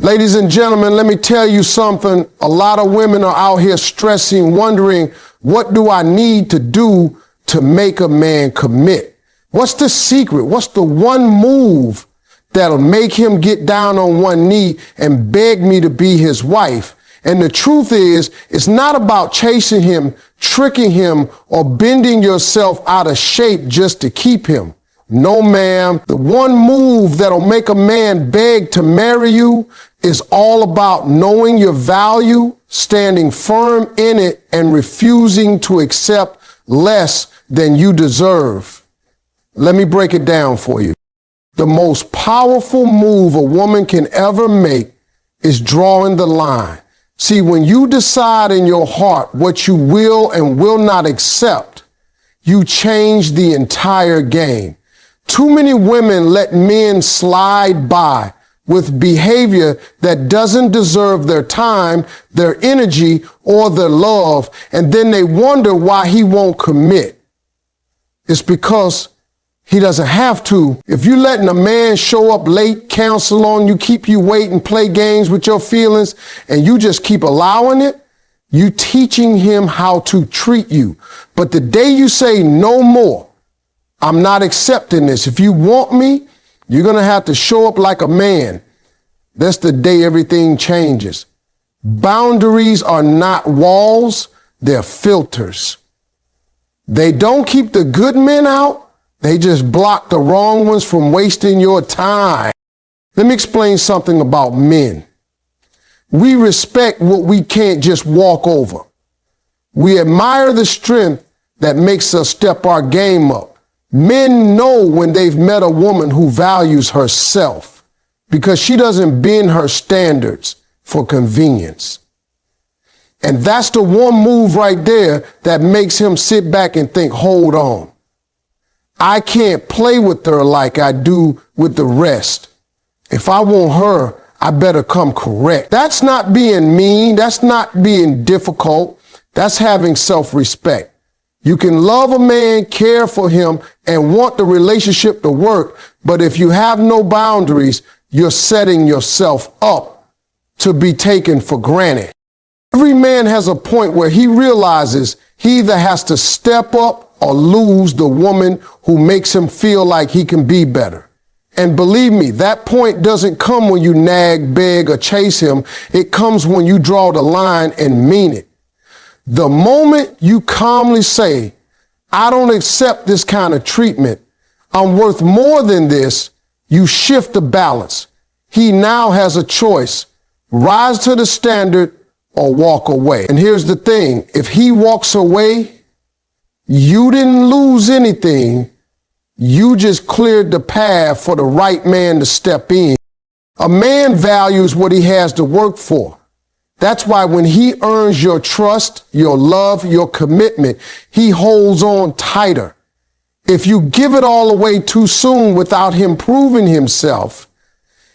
Ladies and gentlemen, let me tell you something. A lot of women are out here stressing, wondering, what do I need to do to make a man commit? What's the secret? What's the one move that'll make him get down on one knee and beg me to be his wife? And the truth is, it's not about chasing him, tricking him, or bending yourself out of shape just to keep him. No, ma'am. The one move that'll make a man beg to marry you is all about knowing your value, standing firm in it, and refusing to accept less than you deserve. Let me break it down for you. The most powerful move a woman can ever make is drawing the line. See, when you decide in your heart what you will and will not accept, you change the entire game. Too many women let men slide by with behavior that doesn't deserve their time, their energy, or their love, and then they wonder why he won't commit. It's because he doesn't have to. If you're letting a man show up late, cancel on you, keep you waiting, play games with your feelings, and you just keep allowing it, you teaching him how to treat you. But the day you say no more, I'm not accepting this. If you want me, you're going to have to show up like a man. That's the day everything changes. Boundaries are not walls, they're filters. They don't keep the good men out, they just block the wrong ones from wasting your time. Let me explain something about men. We respect what we can't just walk over. We admire the strength that makes us step our game up. Men know when they've met a woman who values herself because she doesn't bend her standards for convenience. And that's the one move right there that makes him sit back and think, hold on. I can't play with her like I do with the rest. If I want her, I better come correct. That's not being mean. That's not being difficult. That's having self-respect. You can love a man, care for him, and want the relationship to work, but if you have no boundaries, you're setting yourself up to be taken for granted. Every man has a point where he realizes he either has to step up or lose the woman who makes him feel like he can be better. And believe me, that point doesn't come when you nag, beg, or chase him. It comes when you draw the line and mean it. The moment you calmly say, I don't accept this kind of treatment, I'm worth more than this, you shift the balance. He now has a choice, rise to the standard or walk away. And here's the thing, if he walks away, you didn't lose anything, you just cleared the path for the right man to step in. A man values what he has to work for. That's why when he earns your trust, your love, your commitment, he holds on tighter. If you give it all away too soon without him proving himself,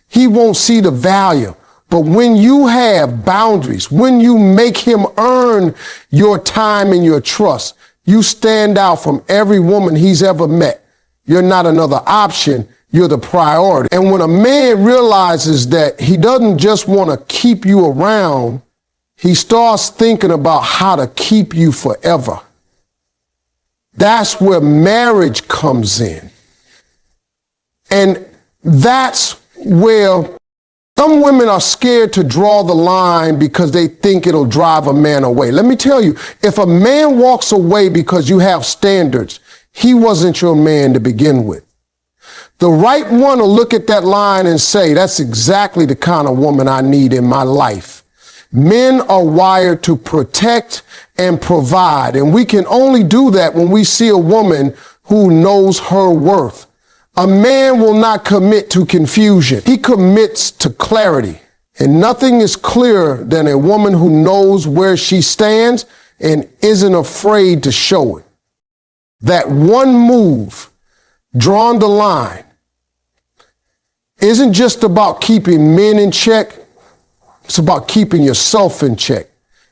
he won't see the value. But when you have boundaries, when you make him earn your time and your trust, you stand out from every woman he's ever met. You're not another option. You're the priority. And when a man realizes that he doesn't just want to keep you around, he starts thinking about how to keep you forever. That's where marriage comes in. And that's where some women are scared to draw the line because they think it'll drive a man away. Let me tell you, if a man walks away because you have standards, he wasn't your man to begin with. The right one will look at that line and say, that's exactly the kind of woman I need in my life. Men are wired to protect and provide, and we can only do that when we see a woman who knows her worth. A man will not commit to confusion. He commits to clarity. And nothing is clearer than a woman who knows where she stands and isn't afraid to show it. That one move, drawing the line, isn't just about keeping men in check. It's about keeping yourself in check.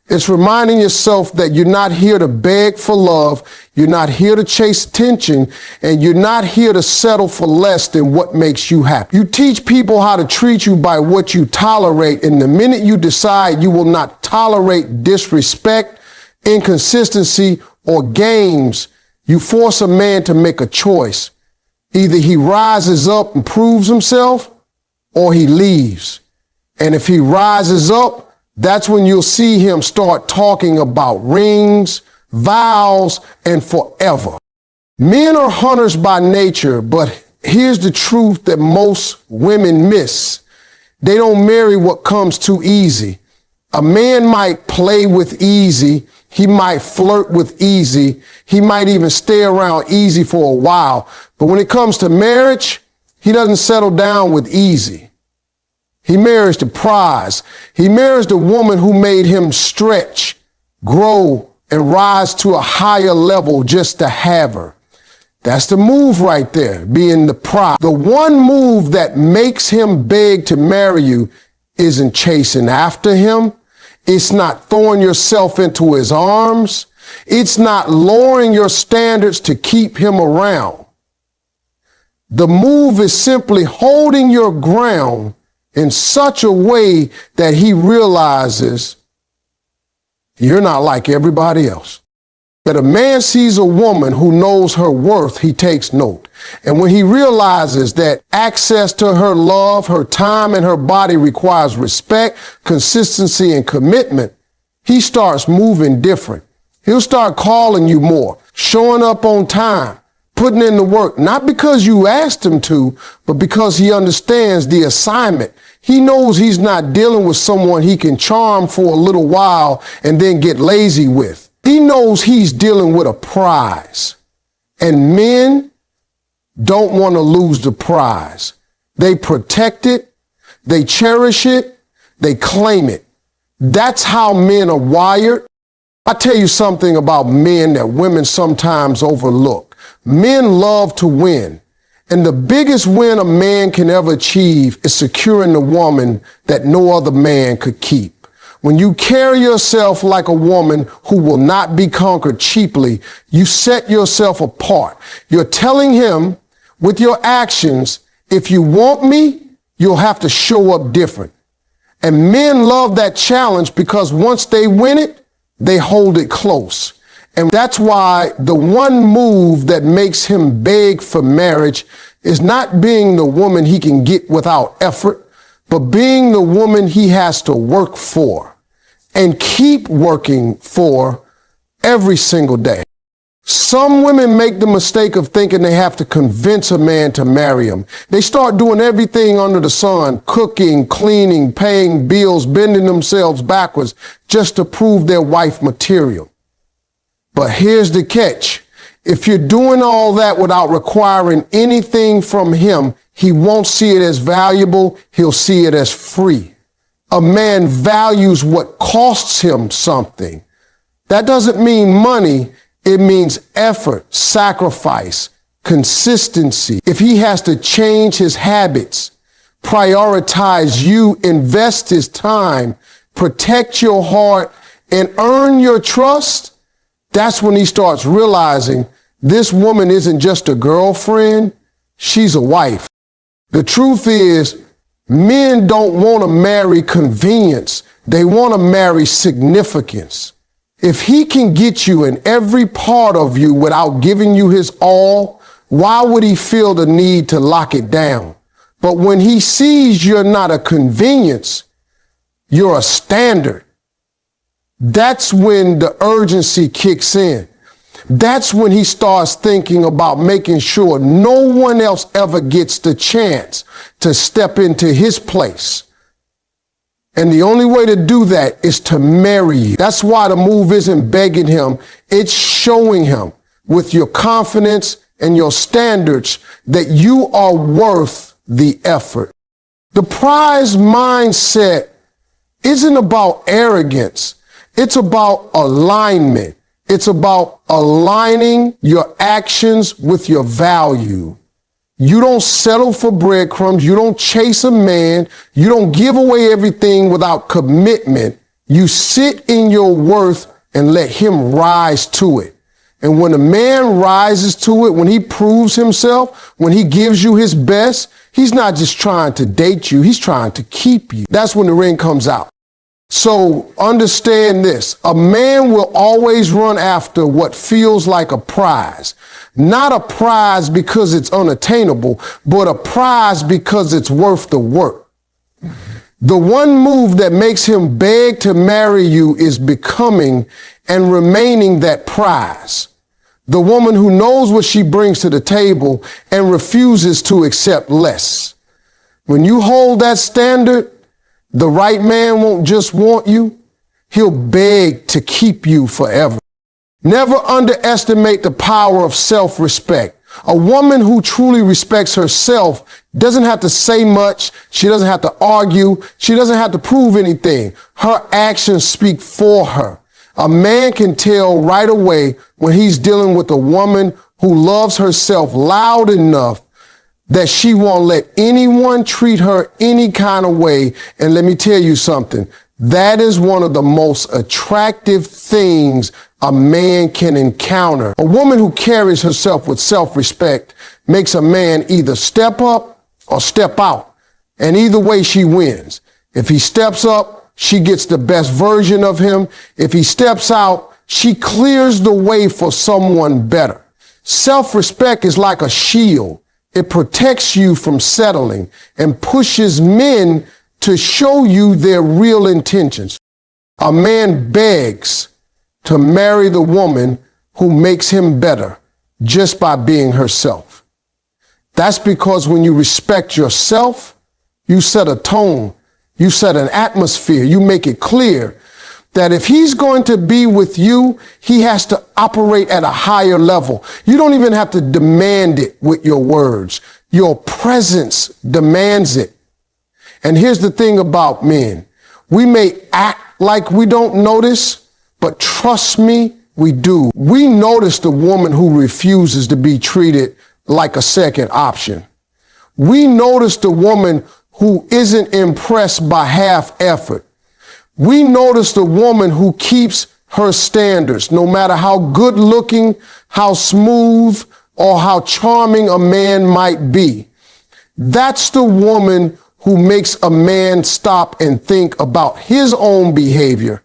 It's reminding yourself that you're not here to beg for love, you're not here to chase attention, and you're not here to settle for less than what makes you happy. You teach people how to treat you by what you tolerate, and the minute you decide you will not tolerate disrespect, inconsistency, or games, you force a man to make a choice. Either he rises up and proves himself, or he leaves. And if he rises up, that's when you'll see him start talking about rings, vows, and forever. Men are hunters by nature, but here's the truth that most women miss. They don't marry what comes too easy. A man might play with easy. He might flirt with easy. He might even stay around easy for a while. But when it comes to marriage, he doesn't settle down with easy. He marries the prize. He marries the woman who made him stretch, grow, and rise to a higher level just to have her. That's the move right there, being the prize. The one move that makes him beg to marry you isn't chasing after him. It's not throwing yourself into his arms. It's not lowering your standards to keep him around. The move is simply holding your ground in such a way that he realizes you're not like everybody else. That a man sees a woman who knows her worth, he takes note. And when he realizes that access to her love, her time, and her body requires respect, consistency, and commitment, he starts moving different. He'll start calling you more, showing up on time, putting in the work, not because you asked him to, but because he understands the assignment. He knows he's not dealing with someone he can charm for a little while and then get lazy with. He knows he's dealing with a prize. And men don't want to lose the prize. They protect it, they cherish it, they claim it. That's how men are wired. I tell you something about men that women sometimes overlook. Men love to win. And the biggest win a man can ever achieve is securing the woman that no other man could keep. When you carry yourself like a woman who will not be conquered cheaply, you set yourself apart. You're telling him with your actions, if you want me, you'll have to show up different. And men love that challenge because once they win it, they hold it close. And that's why the one move that makes him beg for marriage is not being the woman he can get without effort, but being the woman he has to work for and keep working for every single day. Some women make the mistake of thinking they have to convince a man to marry them. They start doing everything under the sun, cooking, cleaning, paying bills, bending themselves backwards just to prove their wife material. But here's the catch. If you're doing all that without requiring anything from him, he won't see it as valuable. He'll see it as free. A man values what costs him something. That doesn't mean money. It means effort, sacrifice, consistency. If he has to change his habits, prioritize you, invest his time, protect your heart, and earn your trust, that's when he starts realizing this woman isn't just a girlfriend, she's a wife. The truth is, men don't want to marry convenience. They want to marry significance. If he can get you in every part of you without giving you his all, why would he feel the need to lock it down? But when he sees you're not a convenience, you're a standard, that's when the urgency kicks in. That's when he starts thinking about making sure no one else ever gets the chance to step into his place. And the only way to do that is to marry you. That's why the move isn't begging him. It's showing him with your confidence and your standards that you are worth the effort. The prize mindset isn't about arrogance. It's about alignment. It's about aligning your actions with your value. You don't settle for breadcrumbs. You don't chase a man. You don't give away everything without commitment. You sit in your worth and let him rise to it. And when a man rises to it, when he proves himself, when he gives you his best, he's not just trying to date you, he's trying to keep you. That's when the ring comes out. So understand this, a man will always run after what feels like a prize. Not a prize because it's unattainable, but a prize because it's worth the work. The one move that makes him beg to marry you is becoming and remaining that prize. The woman who knows what she brings to the table and refuses to accept less. When you hold that standard, the right man won't just want you, he'll beg to keep you forever. Never underestimate the power of self-respect. A woman who truly respects herself doesn't have to say much. She doesn't have to argue. She doesn't have to prove anything. Her actions speak for her. A man can tell right away when he's dealing with a woman who loves herself loud enough that she won't let anyone treat her any kind of way. And let me tell you something. That is one of the most attractive things a man can encounter. A woman who carries herself with self-respect makes a man either step up or step out. And either way, she wins. If he steps up, she gets the best version of him. If he steps out, she clears the way for someone better. Self-respect is like a shield. It protects you from settling and pushes men to show you their real intentions. A man begs to marry the woman who makes him better just by being herself. That's because when you respect yourself, you set a tone, you set an atmosphere, you make it clear that if he's going to be with you, he has to operate at a higher level. You don't even have to demand it with your words. Your presence demands it. And here's the thing about men. We may act like we don't notice, but trust me, we do. We notice the woman who refuses to be treated like a second option. We notice the woman who isn't impressed by half effort. We notice the woman who keeps her standards, no matter how good looking, how smooth, or how charming a man might be. That's the woman who makes a man stop and think about his own behavior.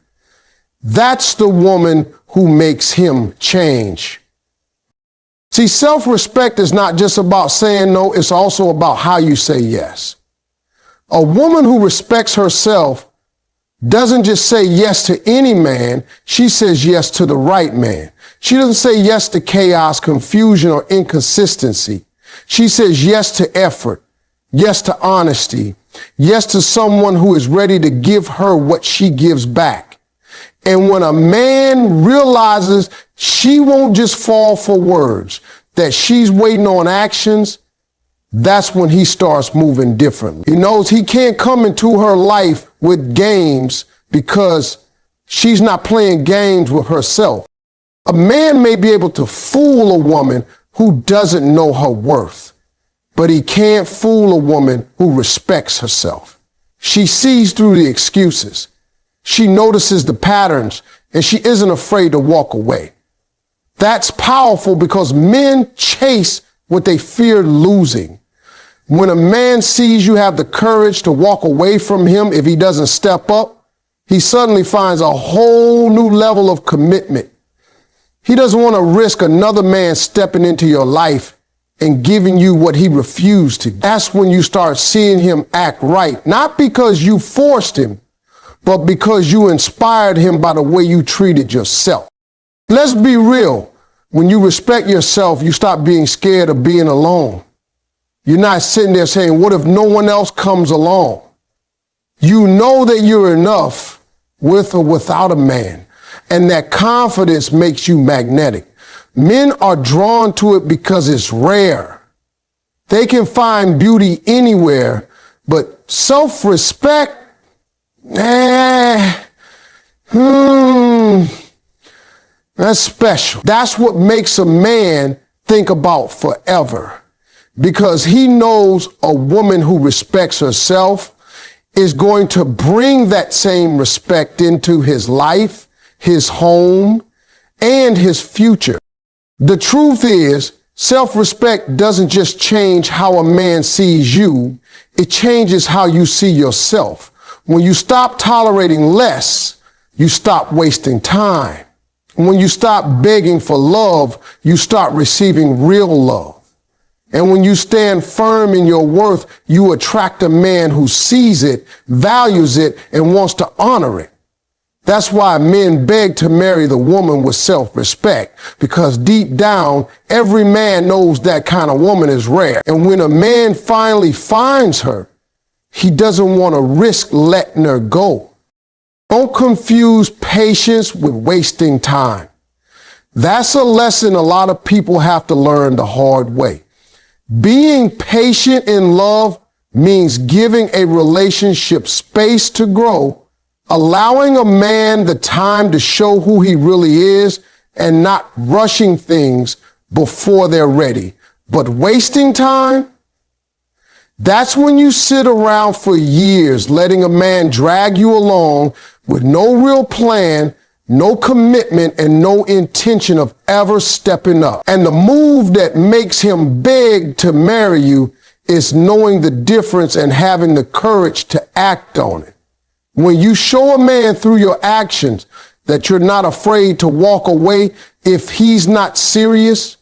That's the woman who makes him change. See, self-respect is not just about saying no, it's also about how you say yes. A woman who respects herself doesn't just say yes to any man, she says yes to the right man. She doesn't say yes to chaos, confusion, or inconsistency. She says yes to effort, yes to honesty, yes to someone who is ready to give her what she gives back. And when a man realizes she won't just fall for words, that she's waiting on actions, that's when he starts moving differently. He knows he can't come into her life with games because she's not playing games with herself. A man may be able to fool a woman who doesn't know her worth, but he can't fool a woman who respects herself. She sees through the excuses. She notices the patterns, and she isn't afraid to walk away. That's powerful because men chase what they fear losing. When a man sees you have the courage to walk away from him if he doesn't step up, he suddenly finds a whole new level of commitment. He doesn't want to risk another man stepping into your life and giving you what he refused to. That's when you start seeing him act right, not because you forced him, but because you inspired him by the way you treated yourself. Let's be real. When you respect yourself, you stop being scared of being alone. You're not sitting there saying, what if no one else comes along? You know that you're enough with or without a man. And that confidence makes you magnetic. Men are drawn to it because it's rare. They can find beauty anywhere, but self-respect, that's special. That's what makes a man think about forever, because he knows a woman who respects herself is going to bring that same respect into his life, his home, and his future. The truth is, self-respect doesn't just change how a man sees you, it changes how you see yourself. When you stop tolerating less, you stop wasting time. When you stop begging for love, you start receiving real love. And when you stand firm in your worth, you attract a man who sees it, values it, and wants to honor it. That's why men beg to marry the woman with self-respect, because deep down, every man knows that kind of woman is rare. And when a man finally finds her, he doesn't want to risk letting her go. Don't confuse patience with wasting time. That's a lesson a lot of people have to learn the hard way. Being patient in love means giving a relationship space to grow, allowing a man the time to show who he really is, and not rushing things before they're ready. But wasting time, that's when you sit around for years letting a man drag you along with no real plan, no commitment, and no intention of ever stepping up. And the move that makes him beg to marry you is knowing the difference and having the courage to act on it. When you show a man through your actions that you're not afraid to walk away if he's not serious,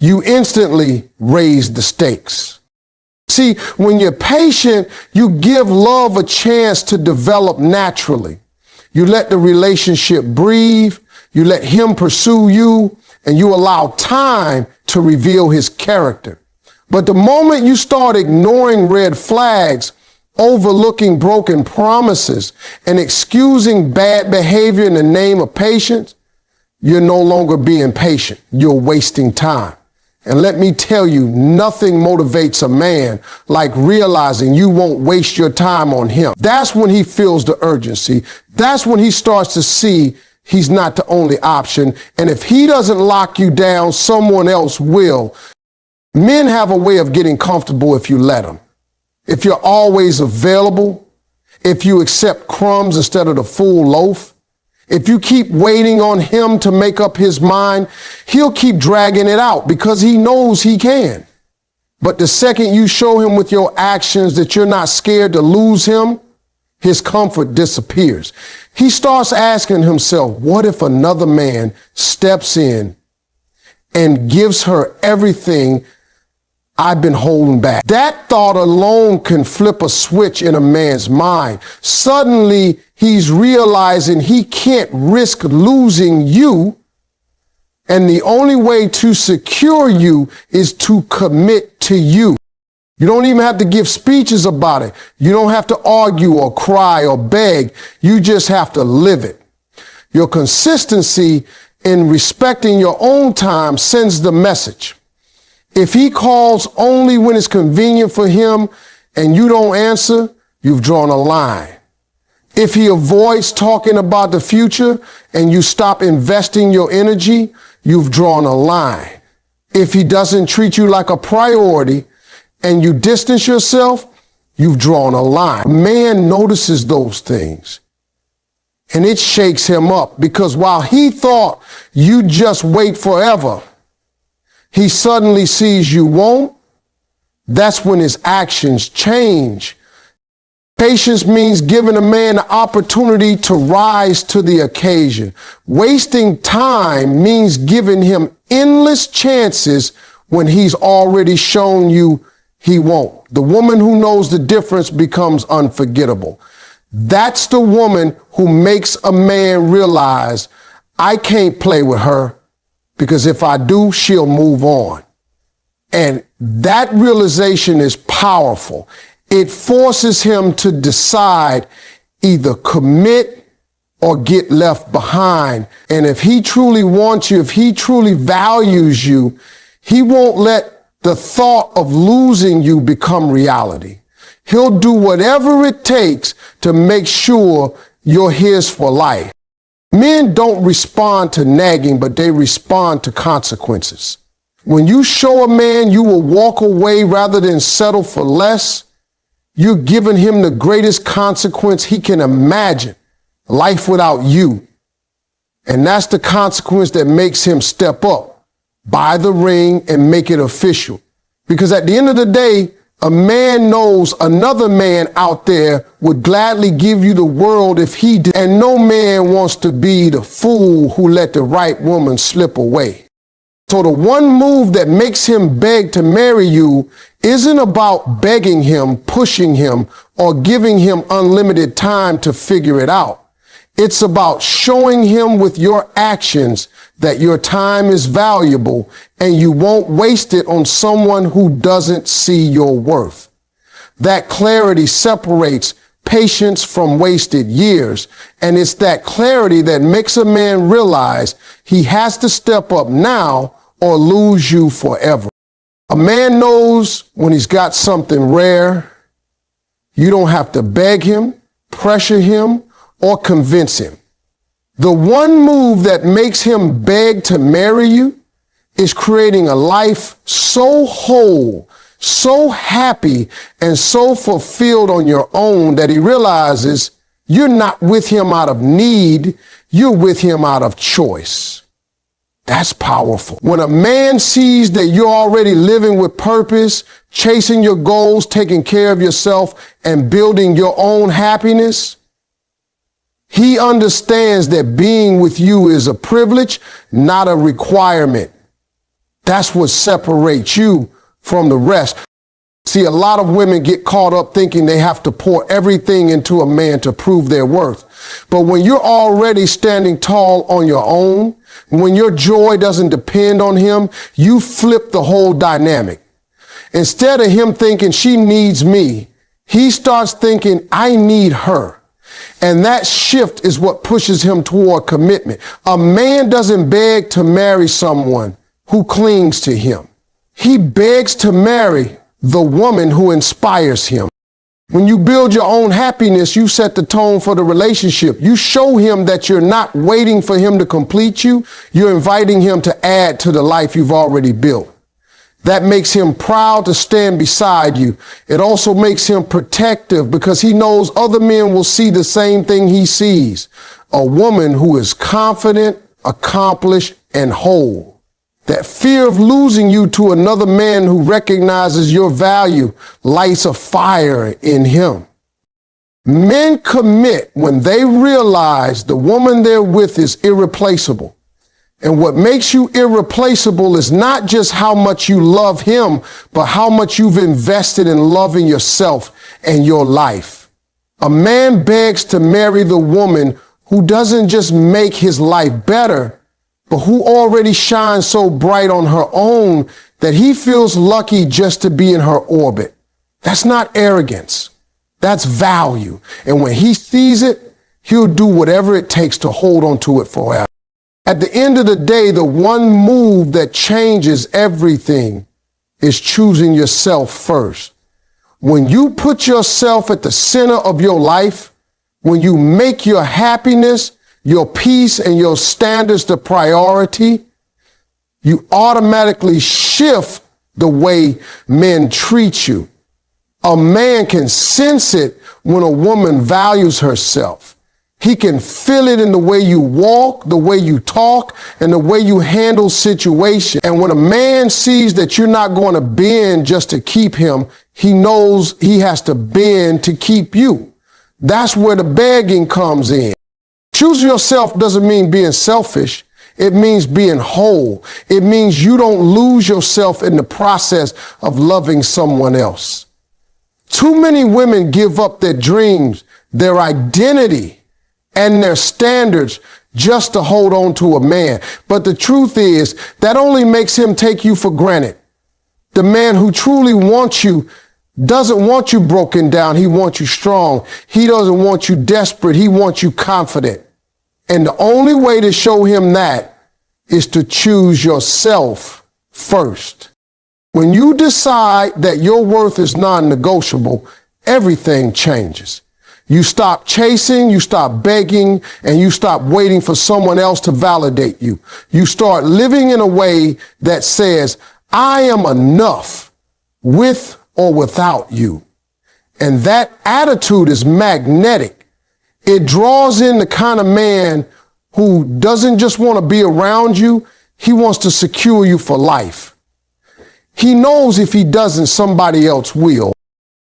you instantly raise the stakes. See, when you're patient, you give love a chance to develop naturally. You let the relationship breathe, you let him pursue you, and you allow time to reveal his character. But the moment you start ignoring red flags, overlooking broken promises, and excusing bad behavior in the name of patience, you're no longer being patient. You're wasting time. And let me tell you, nothing motivates a man like realizing you won't waste your time on him. That's when he feels the urgency. That's when he starts to see he's not the only option. And if he doesn't lock you down, someone else will. Men have a way of getting comfortable if you let them. If you're always available, if you accept crumbs instead of the full loaf, if you keep waiting on him to make up his mind, he'll keep dragging it out because he knows he can. But the second you show him with your actions that you're not scared to lose him, his comfort disappears. He starts asking himself, what if another man steps in and gives her everything I've been holding back? That thought alone can flip a switch in a man's mind. Suddenly, he's realizing he can't risk losing you, and the only way to secure you is to commit to you. You don't even have to give speeches about it. You don't have to argue or cry or beg. You just have to live it. Your consistency in respecting your own time sends the message. If he calls only when it's convenient for him and you don't answer, you've drawn a line. If he avoids talking about the future and you stop investing your energy, you've drawn a line. If he doesn't treat you like a priority and you distance yourself, you've drawn a line. A man notices those things and it shakes him up, because while he thought you just wait forever, he suddenly sees you won't. That's when his actions change. Patience means giving a man the opportunity to rise to the occasion. Wasting time means giving him endless chances when he's already shown you he won't. The woman who knows the difference becomes unforgettable. That's the woman who makes a man realize, I can't play with her, because if I do, she'll move on. And that realization is powerful. It forces him to decide either commit or get left behind. And if he truly wants you, if he truly values you, he won't let the thought of losing you become reality. He'll do whatever it takes to make sure you're his for life. Men don't respond to nagging, but they respond to consequences. When you show a man you will walk away rather than settle for less, You're giving him the greatest consequence he can imagine, life without you. And that's the consequence that makes him step up, buy the ring, and make it official. Because at the end of the day, a man knows another man out there would gladly give you the world if he did. And no man wants to be the fool who let the right woman slip away. So the one move that makes him beg to marry you isn't about begging him, pushing him, or giving him unlimited time to figure it out. It's about showing him with your actions that your time is valuable and you won't waste it on someone who doesn't see your worth. That clarity separates patience from wasted years, and it's that clarity that makes a man realize he has to step up now or lose you forever. A man knows when he's got something rare. You don't have to beg him, pressure him, or convince him. The one move that makes him beg to marry you is creating a life so whole, so happy, and so fulfilled on your own that he realizes you're not with him out of need, you're with him out of choice. That's powerful. When a man sees that you're already living with purpose, chasing your goals, taking care of yourself, and building your own happiness, he understands that being with you is a privilege, not a requirement. That's what separates you from the rest. See, a lot of women get caught up thinking they have to pour everything into a man to prove their worth. But when you're already standing tall on your own, when your joy doesn't depend on him, you flip the whole dynamic. Instead of him thinking she needs me, he starts thinking I need her. And that shift is what pushes him toward commitment. A man doesn't beg to marry someone who clings to him. He begs to marry the woman who inspires him. When you build your own happiness, you set the tone for the relationship. You show him that you're not waiting for him to complete you. You're inviting him to add to the life you've already built. That makes him proud to stand beside you. It also makes him protective because he knows other men will see the same thing he sees. A woman who is confident, accomplished, and whole. That fear of losing you to another man who recognizes your value lights a fire in him. Men commit when they realize the woman they're with is irreplaceable. And what makes you irreplaceable is not just how much you love him, but how much you've invested in loving yourself and your life. A man begs to marry the woman who doesn't just make his life better, but who already shines so bright on her own that he feels lucky just to be in her orbit. That's not arrogance. That's value. And when he sees it, he'll do whatever it takes to hold on to it forever. At the end of the day, the one move that changes everything is choosing yourself first. When you put yourself at the center of your life, when you make your happiness, your peace, and your standards the priority, you automatically shift the way men treat you. A man can sense it when a woman values herself. He can feel it in the way you walk, the way you talk, and the way you handle situations. And when a man sees that you're not going to bend just to keep him, he knows he has to bend to keep you. That's where the begging comes in. Choosing yourself doesn't mean being selfish. It means being whole. It means you don't lose yourself in the process of loving someone else. Too many women give up their dreams, their identity, and their standards just to hold on to a man. But the truth is, that only makes him take you for granted. The man who truly wants you doesn't want you broken down. He wants you strong. He doesn't want you desperate. He wants you confident. And the only way to show him that is to choose yourself first. When you decide that your worth is non-negotiable, everything changes. You stop chasing, you stop begging, and you stop waiting for someone else to validate you. You start living in a way that says, I am enough with or without you. And that attitude is magnetic. It draws in the kind of man who doesn't just want to be around you, he wants to secure you for life. He knows if he doesn't, somebody else will.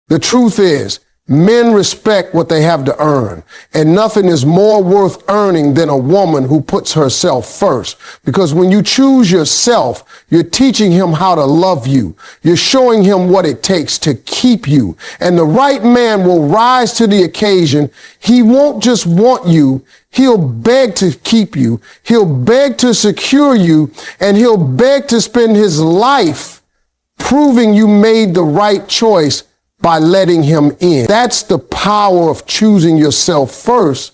The truth is, men respect what they have to earn, and nothing is more worth earning than a woman who puts herself first. Because when you choose yourself, you're teaching him how to love you. You're showing him what it takes to keep you. And the right man will rise to the occasion. He won't just want you. He'll beg to keep you. He'll beg to secure you, and he'll beg to spend his life proving you made the right choice by letting him in. That's the power of choosing yourself first